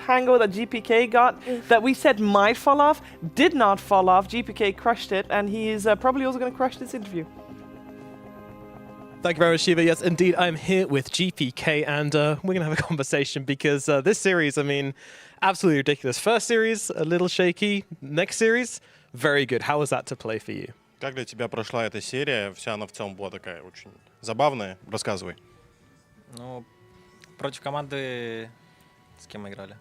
Hango that GPK got that we said might fall off did not fall off. GPK crushed it, and he is probably also going to crush this interview. Thank you very much, Shiva. Yes, indeed, I'm here with GPK, and we're going to have a conversation because this series, I mean, absolutely ridiculous. First series, a little shaky. Next series, very good. How was that to play for you? Как для тебя прошла эта серия? Вся она в целом была такая очень забавная. Рассказывай. Ну, против команды... С кем мы играли?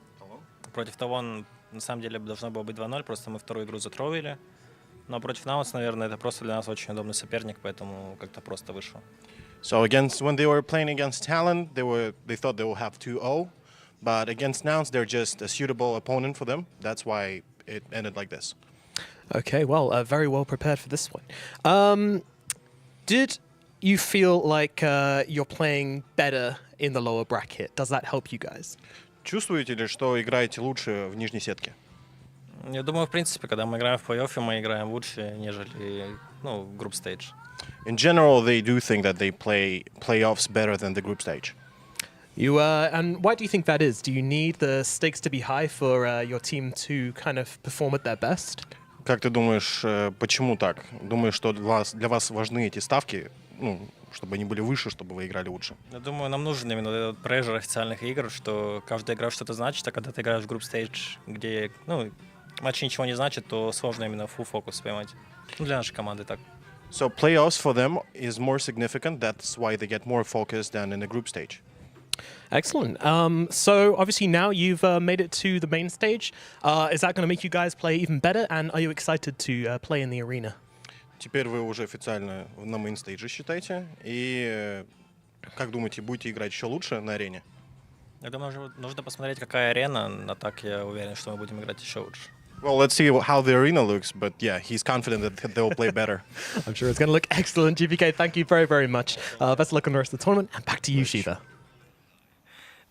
Против Тавон, на самом деле, должно было быть 2-0, просто мы вторую игру затровили. Но против Наутс, наверное, это просто для нас очень удобный соперник, поэтому как-то просто вышло. So when they were playing against Talon, they thought they will have 2-0, but against Nouns, they're just a suitable opponent for them. That's why it ended like this. Okay, well, very well prepared for this one. Did you feel like you're playing better in the lower bracket? Does that help you guys? Чувствуете ли, что играете лучше в нижней сетке? Я думаю, в принципе, когда мы играем в плей-оффе, мы играем лучше, нежели в group stage. In general, they do think that they play playoffs better than the group stage. And why do you think that is? Do you need the stakes to be high for your team to kind of perform at their best? Как ты думаешь, почему так? Думаешь, что для вас важны эти ставки, чтобы они были выше, чтобы вы играли лучше? Я думаю, нам нужен именно этот прежер официальных игр, что каждая игра что-то значит, а когда ты играешь в group stage, где матч ничего не значит, то сложно именно full focus поймать. Для нашей команды так. So playoffs for them is more significant. That's why they get more focus than in the group stage. Excellent. So obviously now you've made it to the main stage. Is that going to make you guys play even better? And are you excited to play in the arena? Теперь вы уже официально на мейн-стейдже, считайте. И как думаете, будете играть еще лучше на арене? Я думаю, нужно посмотреть, какая арена, а так я уверен, что мы будем играть еще лучше. Well, let's see how the arena looks, but yeah, he's confident that they'll play better. I'm sure it's going to look excellent. GPK, thank you very, very much. Best of luck on the rest of the tournament. And back to you, Shiva.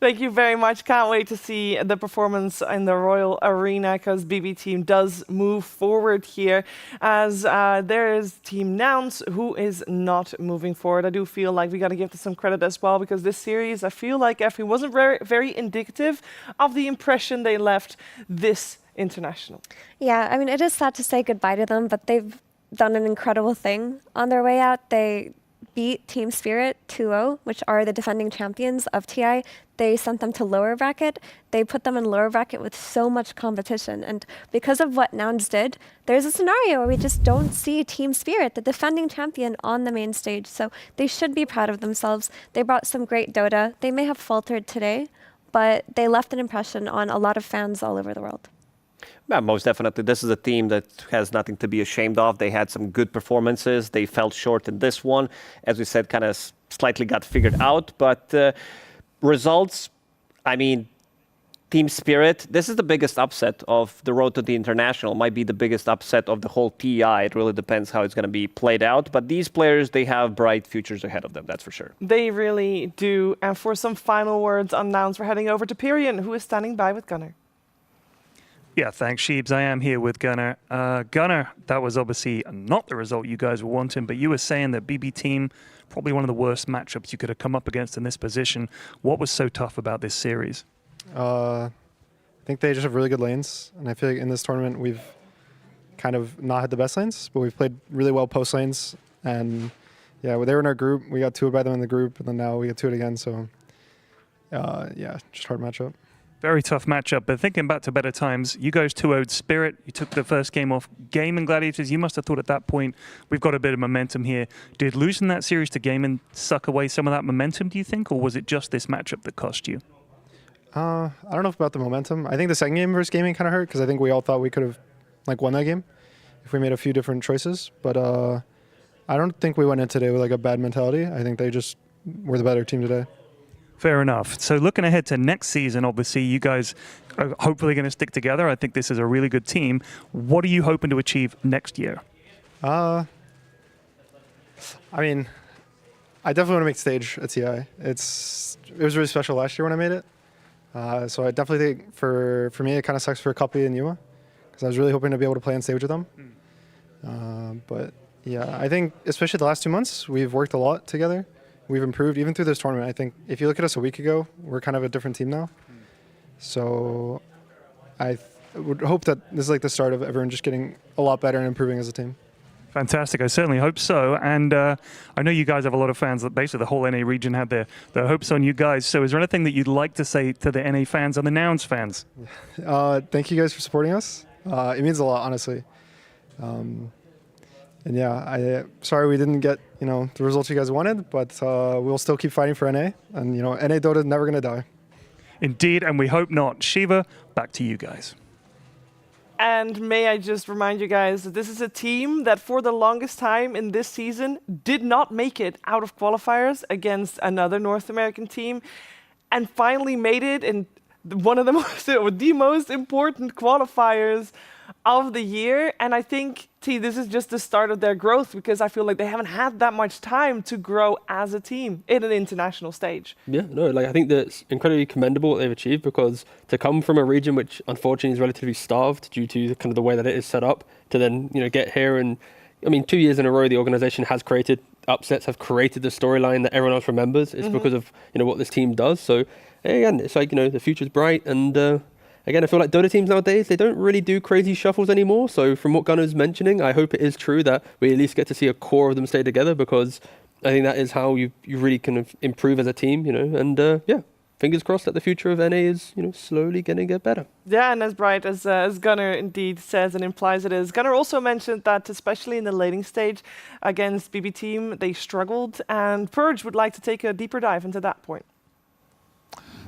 Thank you very much. Can't wait to see the performance in the Royal Arena because BB Team does move forward here as there is Team Nouns who is not moving forward. I do feel like we got to give them some credit as well because this series, I feel like Effie wasn't very, very indicative of the impression they left this international. Yeah, I mean, it is sad to say goodbye to them, but they've done an incredible thing on their way out. They beat Team Spirit 2-0, which are the defending champions of TI. They sent them to lower bracket. They put them in lower bracket with so much competition. And because of what Nouns did, there's a scenario where we just don't see Team Spirit, the defending champion, on the main stage. So they should be proud of themselves. They brought some great Dota. They may have faltered today, but they left an impression on a lot of fans all over the world. Yeah, most definitely. This is a team that has nothing to be ashamed of. They had some good performances. They fell short in this one. As we said, kind of slightly got figured out. But results, I mean, Team Spirit, this is the biggest upset of the road to the international. Might be the biggest upset of the whole TI. It really depends how it's going to be played out. But these players, they have bright futures ahead of them, that's for sure. They really do. And for some final words on Nouns, we're heading over to Pyrion, who is standing by with Gunnar. Yeah, thanks, Sheebs. I am here with Gunnar. Gunnar, that was obviously not the result you guys were wanting, but you were saying that BB Team, probably one of the worst matchups you could have come up against in this position. What was so tough about this series? I think they just have really good lanes, and I feel like in this tournament we've kind of not had the best lanes, but we've played really well post lanes, and yeah, they were in our group. We got 2'd by them in the group, and then now we get 2'd again, so yeah, just hard matchup. Very tough matchup, but thinking back to better times, you guys 2-0'd Spirit. You took the first game off Gaming Gladiators. You must have thought at that point, we've got a bit of momentum here. Did losing that series to Gaming suck away some of that momentum, do you think, or was it just this matchup that cost you? I don't know about the momentum. I think the second game versus Gaming kind of hurt because I think we all thought we could have won that game if we made a few different choices. But I don't think we went in today with a bad mentality. I think they just were the better team today. Fair enough. So looking ahead to next season, obviously, you guys are hopefully going to stick together. I think this is a really good team. What are you hoping to achieve next year? I mean, I definitely want to make stage at TI. It was really special last year when I made it. So I definitely think for me, it kind of sucks for Cuppy and Yua because I was really hoping to be able to play on stage with them. But yeah, I think especially the last 2 months, we've worked a lot together. We've improved even through this tournament. I think if you look at us a week ago, we're kind of a different team now. So I would hope that this is like the start of everyone just getting a lot better and improving as a team. Fantastic. I certainly hope so. And I know you guys have a lot of fans that basically the whole NA region had their hopes on you guys. So is there anything that you'd like to say to the NA fans and the Nouns fans? Thank you guys for supporting us. It means a lot, honestly. And yeah, sorry we didn't get the results you guys wanted, but we'll still keep fighting for NA. And NA Dota is never going to die. Indeed, and we hope not. Shiva, back to you guys. And may I just remind you guys that this is a team that for the longest time in this season did not make it out of qualifiers against another North American team and finally made it in one of the most important qualifiers of the year. And I think, this is just the start of their growth because I feel like they haven't had that much time to grow as a team in an international stage. Yeah, no, I think that's incredibly commendable what they've achieved because to come from a region which unfortunately is relatively starved due to kind of the way that it is set up to then, get here and, 2 years in a row the organization has created upsets, have created the storyline that everyone else remembers. It's because of, what this team does. So again, it's like, the future's bright and, again, I feel like Dota teams nowadays, they don't really do crazy shuffles anymore. So from what Gunner's mentioning, I hope it is true that we at least get to see a core of them stay together because I think that is how you really kind of improve as a team, and fingers crossed that the future of NA is, slowly going to get better. Yeah, and as bright as Gunnar indeed says and implies it is. Gunnar also mentioned that especially in the laning stage against BB Team, they struggled, and Purge would like to take a deeper dive into that point.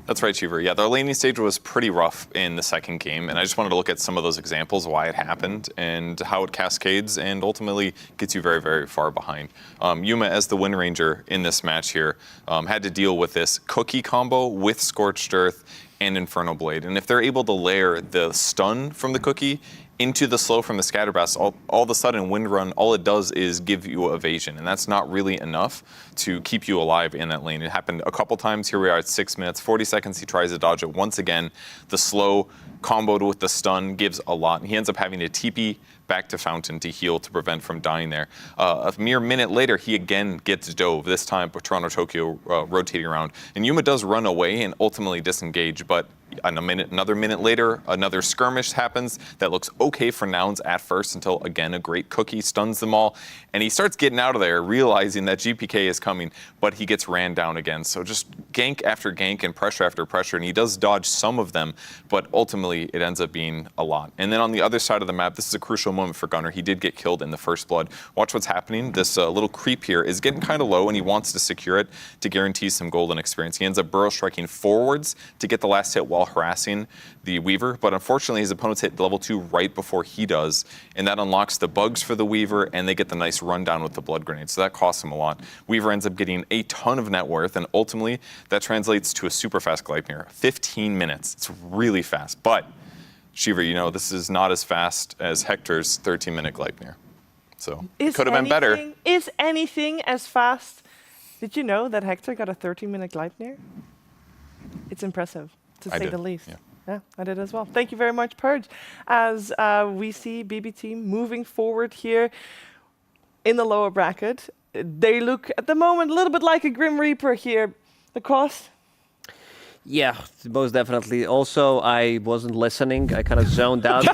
That's right, Cheever. Yeah, their laning stage was pretty rough in the second game, and I just wanted to look at some of those examples, why it happened, and how it cascades and ultimately gets you very, very far behind. Yuma, as the Wind Ranger in this match here, had to deal with this cookie combo with Scorched Earth and Inferno Blade. And if they're able to layer the stun from the cookie into the slow from the Scatterblast, all of a sudden Wind Run, all it does is give you evasion, and that's not really enough to keep you alive in that lane. It happened a couple times. Here we are at 6 minutes, 40 seconds. He tries to dodge it once again. The slow comboed with the stun gives a lot, and he ends up having to TP back to Fountain to heal to prevent from dying there. A mere minute later, he again gets dove, this time Toronto Tokyo rotating around. And Yuma does run away and ultimately disengage, but another minute later, another skirmish happens that looks okay for Nouns at first until, again, a great cookie stuns them all. And he starts getting out of there, realizing that GPK is coming, but he gets ran down again. So just gank after gank and pressure after pressure, and he does dodge some of them, but ultimately it ends up being a lot. And then on the other side of the map, this is a crucial moment for Gunnar. He did get killed in the first blood. Watch what's happening. This little creep here is getting kind of low, and he wants to secure it to guarantee some golden experience. He ends up burrow striking forwards to get the last hit while harassing the Weaver, but unfortunately his opponents hit level 2 right before he does, and that unlocks the bugs for the Weaver, and they get the nice rundown with the blood grenade, so that costs him a lot. Weaver ends up getting a ton of net worth, and ultimately that translates to a super fast Gleipnir. 15 minutes. It's really fast, but Shiva, this is not as fast as Hector's 13-minute Gleipnir. So it could have been better. Is anything as fast? Did you know that Hector got a 13-minute Gleipnir? It's impressive, to say the least. Yeah, I did as well. Thank you very much, Purge. As we see BB Team moving forward here in the lower bracket, they look at the moment a little bit like a Grim Reaper here. The cost? Yeah, most definitely. Also, I wasn't listening. I kind of zoned out.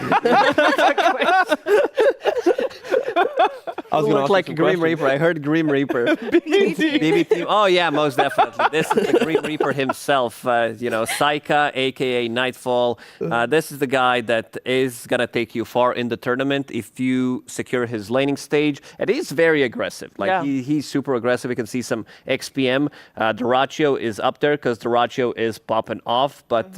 I was going to like Grim Reaper. I heard Grim Reaper. BB Team. Oh, yeah, most definitely. This is the Grim Reaper himself. Saika, a.k.a. Nightfall. This is the guy that is going to take you far in the tournament if you secure his laning stage. And he's very aggressive. He's super aggressive. You can see some XPM. Dyrachyo is up there because Dyrachyo is popping off. But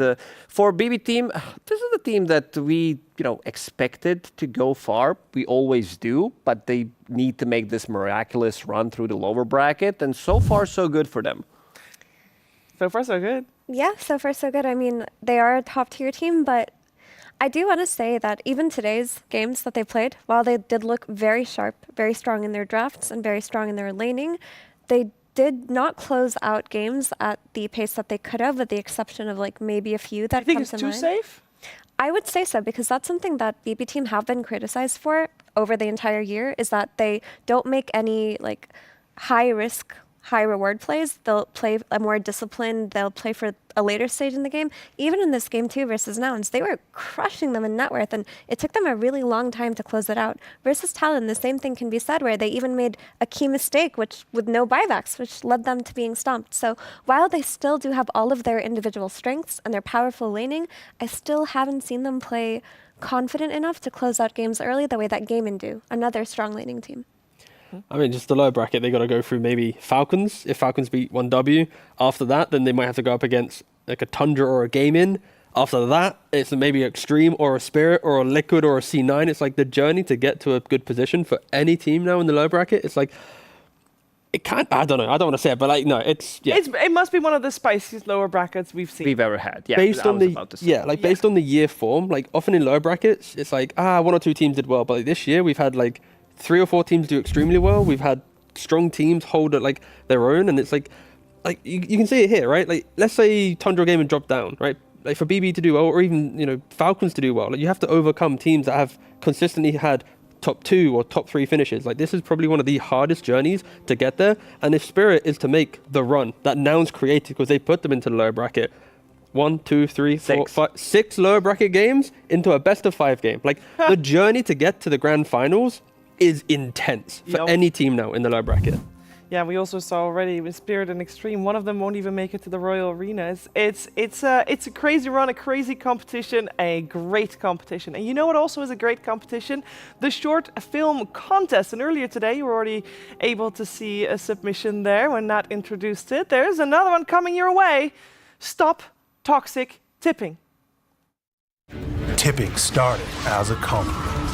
for BB Team, this is the team that we expected to go far. We always do, but they need to make this miraculous run through the lower bracket, and so far so good for them. So far so good. Yeah, so far so good. I mean, they are a top tier team, but I do want to say that even today's games that they played, while they did look very sharp, very strong in their drafts and very strong in their laning, they did not close out games at the pace that they could have, with the exception of maybe a few that come to mind. You think it's too safe? I would say so, because that's something that BB Team have been criticized for over the entire year, is that they don't make any high risk high reward plays. They'll play a more disciplined, they'll play for a later stage in the game. Even in this game too versus Nouns, they were crushing them in net worth, and it took them a really long time to close it out. Versus Talon, the same thing can be said, where they even made a key mistake which with no buybacks, which led them to being stomped. So while they still do have all of their individual strengths and their powerful laning, I still haven't seen them play confident enough to close out games early the way that Gaimin do, another strong laning team. I mean, just the lower bracket, they got to go through maybe Falcons. If Falcons beat 1W, after that, then they might have to go up against like a Tundra or a Gaimin. After that, it's maybe Extreme or a Spirit or a Liquid or a C9. It's like the journey to get to a good position for any team now in the lower bracket. It's like, it can't, I don't know, I don't want to say it, but like, no, it's, yeah. It must be one of the spiciest lower brackets we've seen. We've ever had. Yeah, Based I on was the about to say. yeah, like based on the year form, like often in lower brackets, it's like one or two teams did well, but like this year we've had like 3 or 4 teams do extremely well. We've had strong teams hold it like their own, and it's like you can see it here, right? Like let's say Tundra Gaming dropped down, right? Like for BB to do well, or even Falcons to do well, like you have to overcome teams that have consistently had top 2 or top 3 finishes. Like this is probably one of the hardest journeys to get there. And if Spirit is to make the run that Nouns created, because they put them into the lower bracket, 1, 2, 3, 4, 5, 6 lower bracket games into a best of 5 game. Like the journey to get to the grand finals is intense for any team now in the lower bracket. Yeah, we also saw already with Spirit and Extreme, one of them won't even make it to the Royal Arena. It's a crazy run, a crazy competition, a great competition. And you know what also is a great competition? The short film contest. And earlier today, you were already able to see a submission there when Nat introduced it. There's another one coming your way. Stop toxic tipping. Tipping started as a compliment,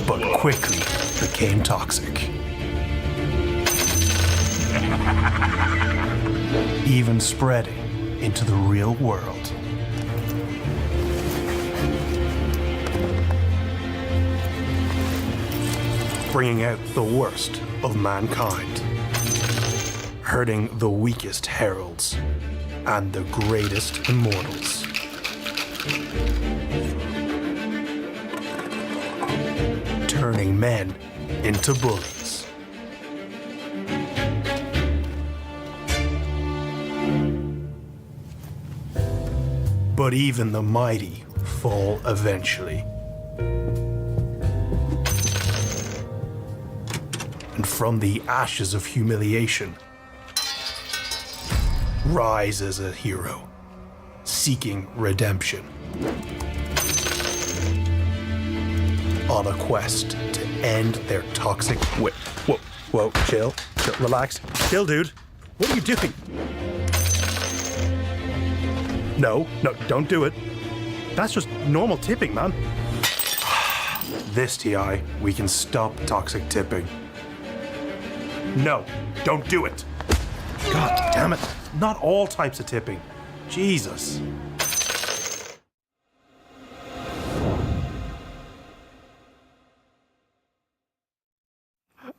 but quickly became toxic. Even spreading into the real world. Bringing out the worst of mankind. Hurting the weakest heralds and the greatest immortals. Turning men into bullies. But even the mighty fall eventually. And from the ashes of humiliation, rise as a hero, seeking redemption. On a quest to end their toxic... Whoa, chill, relax. Chill, dude. What are you doing? No, don't do it. That's just normal tipping, man. This TI, we can stop toxic tipping. No, don't do it. God damn it. Not all types of tipping. Jesus.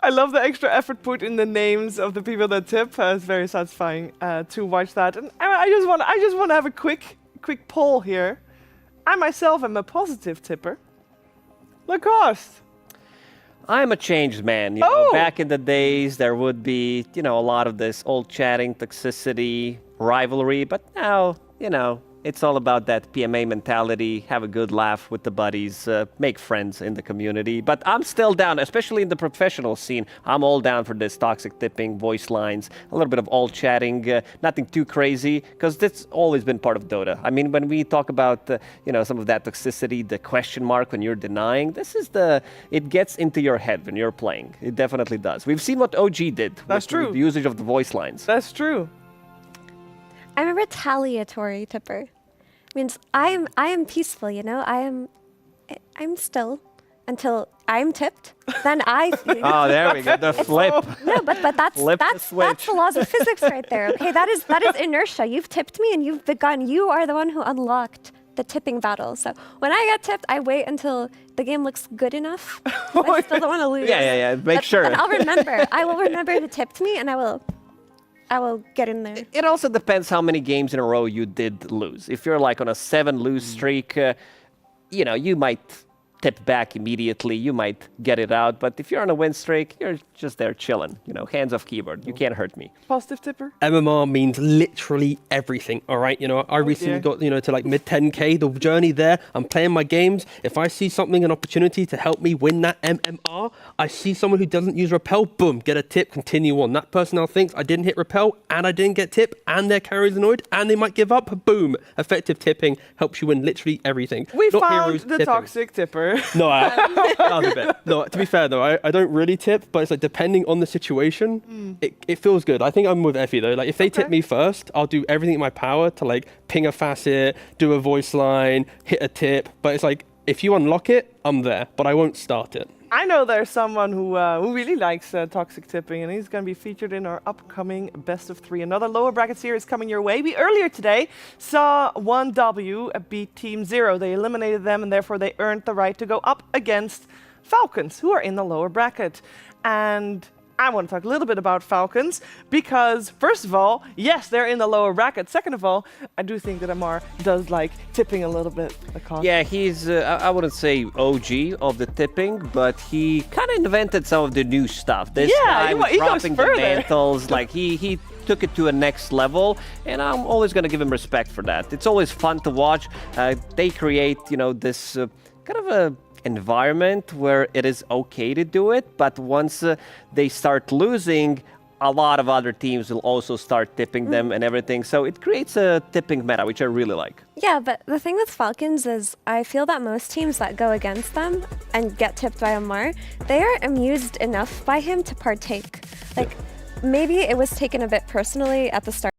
I love the extra effort put in the names of the people that tip. It's very satisfying to watch that. And I just want to have a quick poll here. I myself am a positive tipper. Lacoste. I'm a changed man. You know, back in the days, there would be, a lot of this old chatting, toxicity, rivalry. But now, it's all about that PMA mentality, have a good laugh with the buddies, make friends in the community. But I'm still down, especially in the professional scene. I'm all down for this toxic tipping, voice lines, a little bit of all chatting, nothing too crazy, because that's always been part of Dota. I mean, when we talk about, some of that toxicity, the question mark when you're denying, it gets into your head when you're playing. It definitely does. We've seen what OG did. That's true. With the usage of the voice lines. That's true. I'm a retaliatory tipper. Means I am peaceful, I'm still until I'm tipped. Then I. Oh, there we go. The flip. No, but that's the laws of physics right there. Okay, that is inertia. You've tipped me, and you've begun. You are the one who unlocked the tipping battle. So when I get tipped, I wait until the game looks good enough. I still don't want to lose. Yeah. Make sure. But I'll remember. I will remember who tipped me, and I will get in there. It also depends how many games in a row you did lose. If you're like on a 7 lose streak, you might tip back immediately, you might get it out. But if you're on a win streak, you're just there chilling. You know, hands off keyboard. You can't hurt me. Positive tipper? MMR means literally everything, all right? You know, I recently got, you know, to like mid 10K, the journey there. I'm playing my games. If I see something, an opportunity to help me win that MMR, I see someone who doesn't use repel, boom, get a tip, continue on. That person now thinks I didn't hit repel and I didn't get tip and their carry's annoyed and they might give up, boom. Effective tipping helps you win literally everything. We Not found heroes, the tipping. toxic tipper. No, a bit. No, to be fair though, I don't really tip, but it's like depending on the situation, it feels good. I think I'm with Effie though. Like if they tip me first, I'll do everything in my power to like ping a facet, do a voice line, hit a tip. But it's like if you unlock it, I'm there, but I won't start it. I know there's someone who really likes toxic tipping, and he's going to be featured in our upcoming Best of 3. Another lower bracket series coming your way. We earlier today saw 1W beat Team Zero. They eliminated them, and therefore they earned the right to go up against Falcons, who are in the lower bracket. And I want to talk a little bit about Falcons because, first of all, yes, they're in the lower bracket. Second of all, I do think that Amar does like tipping a little bit. Yeah, he's, I wouldn't say OG of the tipping, but he kind of invented some of the new stuff. This guy was he goes dropping the further. mantles, like he took it to a next level, and I'm always going to give him respect for that. It's always fun to watch. They create, you know, this kind of a environment where it is okay to do it, but once they start losing, a lot of other teams will also start tipping them and everything. So it creates a tipping meta, which I really like. Yeah, but the thing with Falcons is I feel that most teams that go against them and get tipped by Amar, they are amused enough by him to partake. Like, maybe it was taken a bit personally at the start.